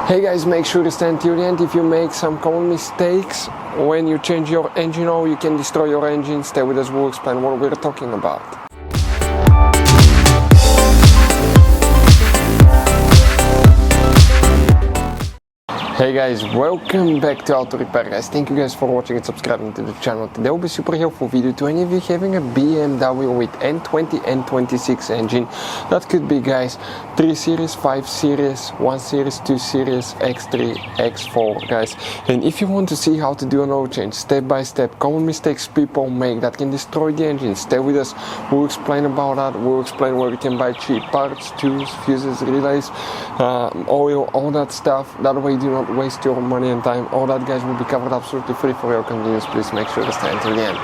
Hey guys, make sure to stand till the end. If you make some common mistakes when you change your engine oil, you can destroy your engine. Stay with us, we'll explain what we're talking about. Hey guys, welcome back to Auto Repair guys. Thank you guys for watching and subscribing to the channel. Today will be a super helpful video to any of you having a BMW with N20 N26 engine. That could be guys 3 series, 5 series, 1 series, 2 series, X3, X4 guys. And if you want to see how to do an oil change step by step, common mistakes people make that can destroy the engine, stay with us. We'll explain about that. We'll explain where you can buy cheap parts, tools, fuses, relays, oil, all that stuff. That way you do not waste your money and time. All that guys will be covered absolutely free for your convenience. Please make sure to stay until the end.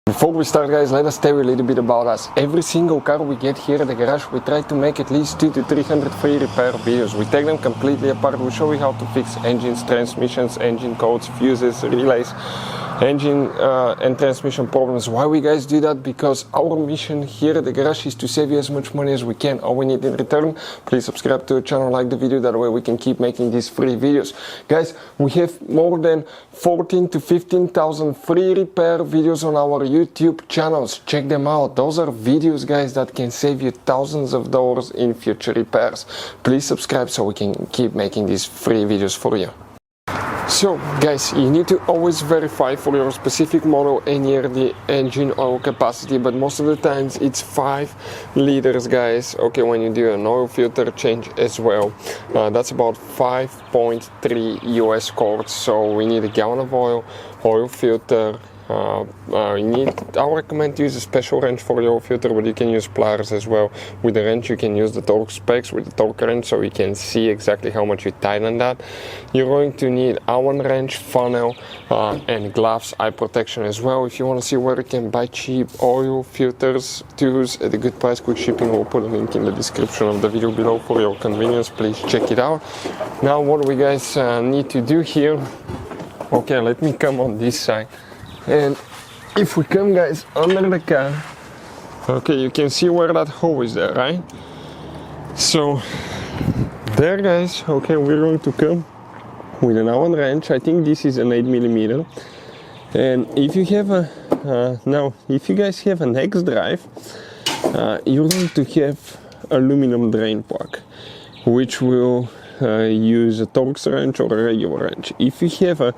Before we start guys, let us tell you a little bit about us. Every single car we get here at the garage, we try to make at least 200 to 300 free repair videos. We take them completely apart. We show you how to fix engines, transmissions, engine codes, fuses, relays, engine and transmission problems. Why we guys do that? Because our mission here at the garage is to save you as much money as we can. All we need in return, please subscribe to the channel, like the video, that way we can keep making these free videos. Guys, we have more than 14 to 15,000 free repair videos on our YouTube channels. Check them out. Those are videos guys that can save you thousands of dollars in future repairs. Please subscribe so we can keep making these free videos for you. So guys, you need to always verify for your specific model and year the engine oil capacity, but most of the times it's 5 liters guys. Okay, when you do an oil filter change as well, that's about 5.3 US quarts. So we need a gallon of oil, oil filter. I recommend to use a special wrench for your filter, but you can use pliers as well. With the wrench you can use the torque specs with the torque wrench so you can see exactly how much you tighten that. You're going to need Allen wrench, funnel, and gloves, eye protection as well. If you want to see where you can buy cheap oil filters, tools at a good price, quick shipping, we'll put a link in the description of the video below for your convenience. Please check it out. Now what we guys need to do here, okay, let me come on this side. And if we come guys under the car, okay, you can see where that hole is there, right? So there guys, okay, we're going to come with an Allen wrench. I think this is an 8mm. And if you have a now if you guys have an X drive, you're going to have aluminum drain plug, which will use a Torx wrench or a regular wrench. If you have a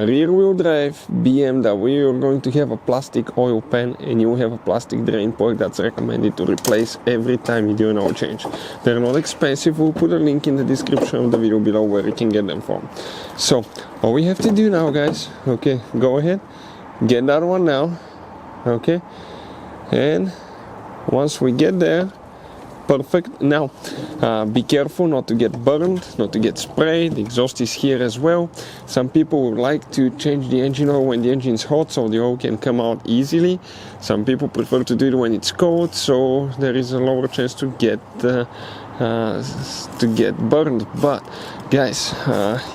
rear wheel drive BMW, you're going to have a plastic oil pan and you have a plastic drain plug that's recommended to replace every time you do an oil change. They're not expensive. We'll put a link in the description of the video below where you can get them from. So all we have to do now guys, okay, go ahead, get that one now, okay, and once we get there, perfect. Now be careful not to get burned, not to get sprayed. The exhaust is here as well. Some people would like to change the engine oil when the engine is hot so the oil can come out easily. Some people prefer to do it when it's cold, so there is a lower chance to get burned. But guys,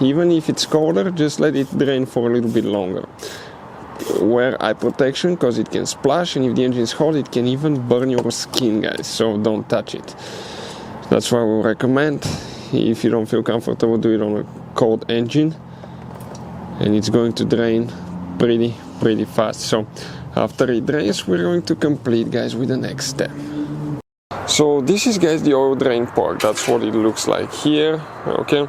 even if it's colder, just let it drain for a little bit longer. Wear eye protection because it can splash, and if the engine is hot it can even burn your skin guys, so don't touch it. That's why we recommend, if you don't feel comfortable, do it on a cold engine, and it's going to drain pretty fast. So after it drains, we're going to complete guys with the next step. So this is guys the oil drain plug. That's what it looks like here, okay.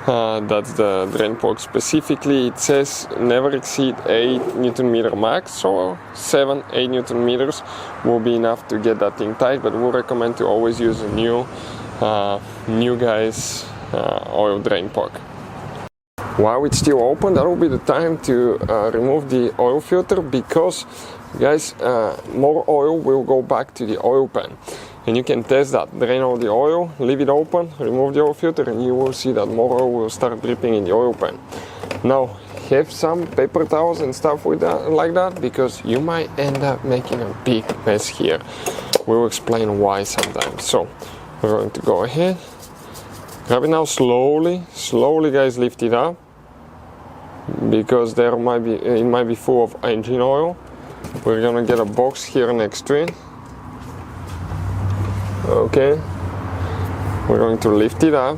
That's the drain plug specifically. It says never exceed 8 Newton meter max, so 7-8 Newton meters will be enough to get that thing tight, but we'll recommend to always use a new guys oil drain plug. While it's still open, that will be the time to remove the oil filter, because guys, more oil will go back to the oil pan. And you can test that. Drain all the oil, leave it open, remove the oil filter, and you will see that more oil will start dripping in the oil pan. Now, have some paper towels and stuff with that, like that, because you might end up making a big mess here. We'll explain why sometimes. So, we're going to go ahead, grab it now slowly guys, lift it up, because it might be full of engine oil. We're gonna get a box here next to it. Okay, we're going to lift it up,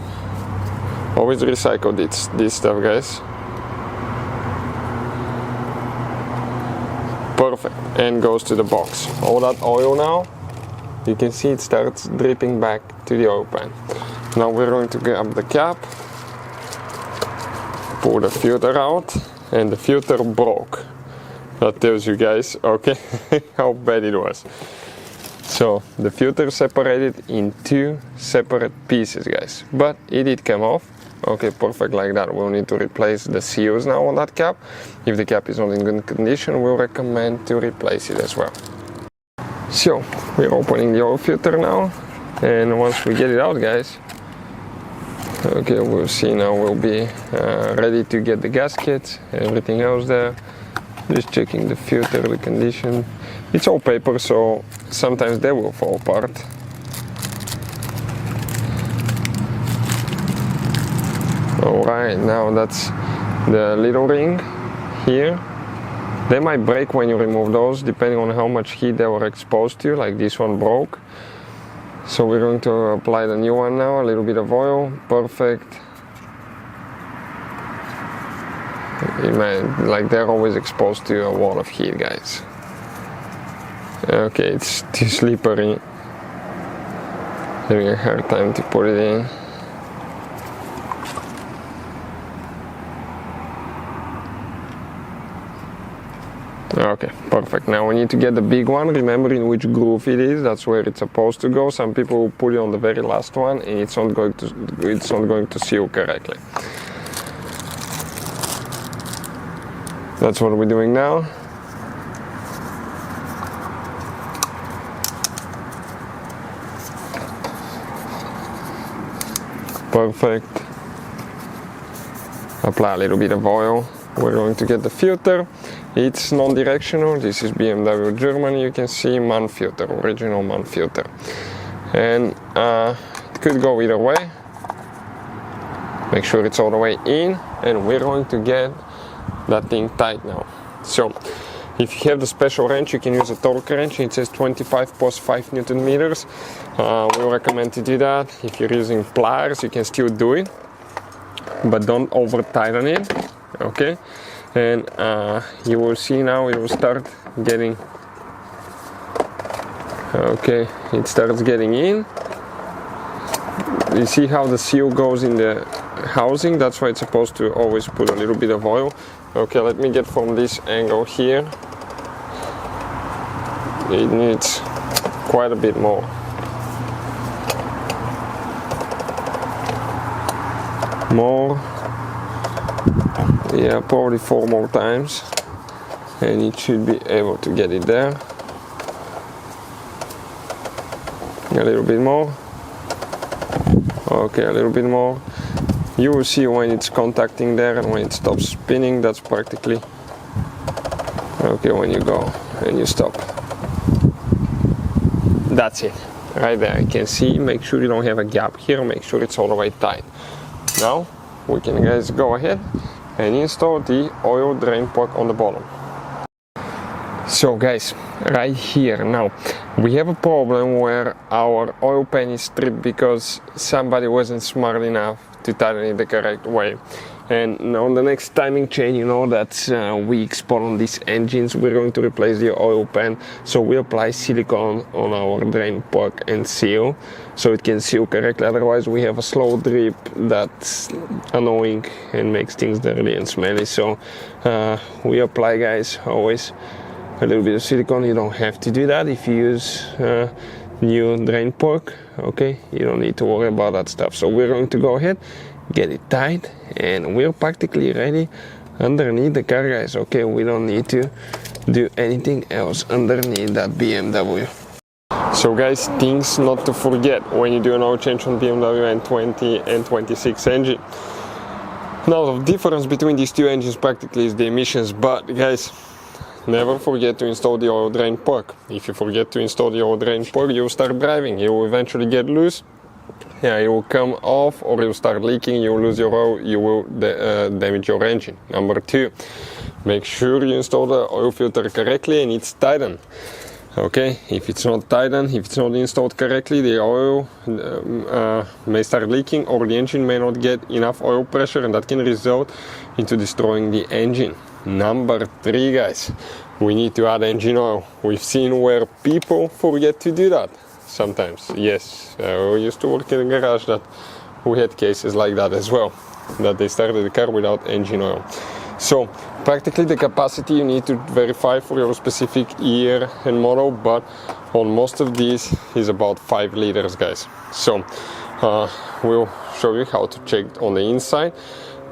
Always recycle this stuff, guys. Perfect, and goes to the box. All that oil now, you can see it starts dripping back to the oil pan. Now we're going to grab the cap, pull the filter out, and the filter broke. That tells you guys, okay, how bad it was. So the filter separated in two separate pieces, guys, but it did come off. Okay, perfect, like that. We'll need to replace the seals now on that cap. If the cap is not in good condition, we'll recommend to replace it as well. So we're opening the oil filter now, and once we get it out, guys, okay, we'll see now we'll be ready to get the gasket, everything else there. Just checking the filter, the condition. It's all paper, so sometimes they will fall apart. Alright, now that's the little ring here. They might break when you remove those, depending on how much heat they were exposed to, like this one broke. So we're going to apply the new one now, a little bit of oil, perfect. Like they're always exposed to a wall of heat, guys. Okay, it's too slippery. Having a hard time to put it in. Okay, perfect. Now we need to get the big one. Remember in which groove it is. That's where it's supposed to go. Some people will put it on the very last one, and it's not going to seal correctly. That's what we're doing now. Perfect. Apply a little bit of oil. We're going to get the filter. It's non-directional. This is BMW Germany. You can see MAN filter, original MAN filter. And it could go either way. Make sure it's all the way in, and we're going to get that thing tight now. So if you have the special wrench, you can use a torque wrench. It says 25 plus 5 Newton meters. We recommend to do that. If you're using pliers, you can still do it, but don't over tighten it. Okay, and you will see now it will start getting, okay, it starts getting in. You see how the seal goes in the housing? That's why it's supposed to always put a little bit of oil. Okay, let me get from this angle here. It needs quite a bit more. Yeah, probably 4 more times, and it should be able to get it there. A little bit more. Okay, a little bit more. You will see when it's contacting there and when it stops spinning. That's practically okay when you go and you stop. That's it, right there. You can see. Make sure you don't have a gap here. Make sure it's all the way tight. Now we can, guys, go ahead and install the oil drain plug on the bottom. So guys, right here now we have a problem where our oil pan is stripped because somebody wasn't smart enough to tighten it the correct way. And on the next timing chain, you know that we export on these engines, we're going to replace the oil pan. So we apply silicone on our drain plug and seal, so it can seal correctly. Otherwise we have a slow drip that's annoying and makes things dirty and smelly. So we apply, guys, always a little bit of silicone. You don't have to do that if you use new drain plug. Okay, you don't need to worry about that stuff. So we're going to go ahead, get it tight, and we're practically ready underneath the car, guys. Okay, we don't need to do anything else underneath that BMW. So guys, things not to forget when you do an oil change on BMW N20 N26 engine. Now the difference between these two engines practically is the emissions, but guys, never forget to install the oil drain plug. If you forget to install the oil drain plug, you'll start driving, you will eventually get loose. Yeah, it will come off, or you'll start leaking, you will lose your oil, you will damage your engine. Number 2, make sure you install the oil filter correctly and it's tightened. Okay, if it's not tightened, if it's not installed correctly, the oil may start leaking, or the engine may not get enough oil pressure, and that can result into destroying the engine. Number 3, guys, we need to add engine oil. We've seen where people forget to do that sometimes. Yes, we used to work in a garage that we had cases like that as well, that they started the car without engine oil. So practically the capacity you need to verify for your specific year and model, but on most of these is about 5 liters, guys. So we'll show you how to check on the inside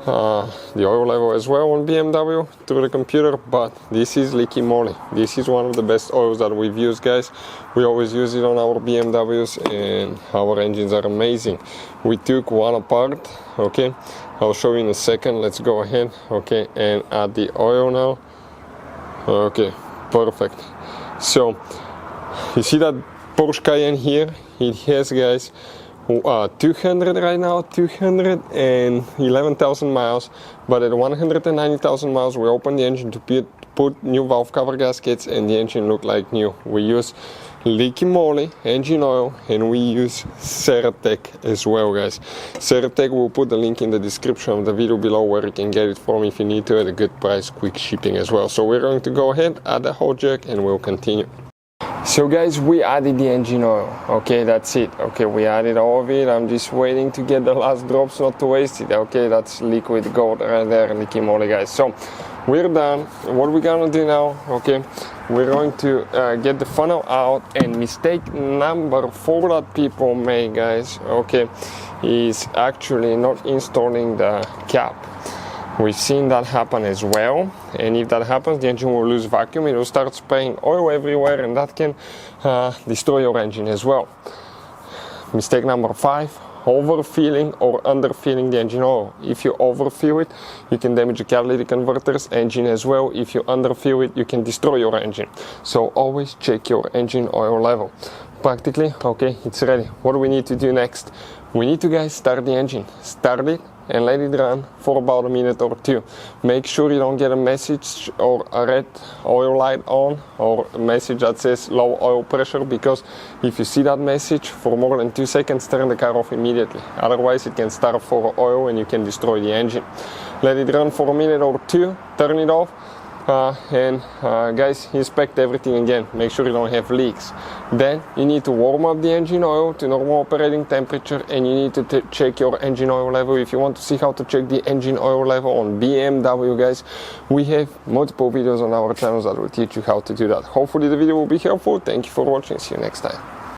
the oil level as well on BMW through the computer, but this is leaky moly. This is one of the best oils that we've used, guys. We always use it on our BMWs and our engines are amazing. We took one apart, okay, I'll show you in a second. Let's go ahead, okay, and add the oil now. Okay, perfect. So you see that Porsche Cayenne here, it has, guys, 200 right now, 211,000 miles, but at 190,000 miles we opened the engine to put new valve cover gaskets and the engine looked like new. We use leaky moly engine oil and we use Ceratec as well, guys. Ceratec, we'll put the link in the description of the video below where you can get it from if you need to, at a good price, quick shipping as well. So we're going to go ahead, add the whole jack, and we'll continue. So guys, we added the engine oil. Okay, that's it. Okay, we added all of it. I'm just waiting to get the last drops, not to waste it. Okay, that's liquid gold right there, leaky moly, guys. So we're done. What we're gonna do now, okay, we're going to get the funnel out, and mistake number 4 that people make, guys, okay, is actually not installing the cap. We've seen that happen as well, and if that happens, the engine will lose vacuum, it will start spraying oil everywhere, and that can destroy your engine as well. Mistake number 5, overfilling or underfilling the engine oil. If you overfill it, you can damage the catalytic converter's engine as well. If you underfill it, you can destroy your engine. So always check your engine oil level. Practically, okay, it's ready. What do we need to do next? We need to, guys, start the engine. Start it and let it run for about a minute or 2. Make sure you don't get a message or a red oil light on, or a message that says low oil pressure, because if you see that message for more than 2 seconds, turn the car off immediately. Otherwise it can starve for oil and you can destroy the engine. Let it run for a minute or 2, turn it off, and guys, inspect everything again. Make sure you don't have leaks. Then you need to warm up the engine oil to normal operating temperature, and you need to check your engine oil level. If you want to see how to check the engine oil level on BMW, guys, we have multiple videos on our channels that will teach you how to do that. Hopefully the video will be helpful. Thank you for watching. See you next time.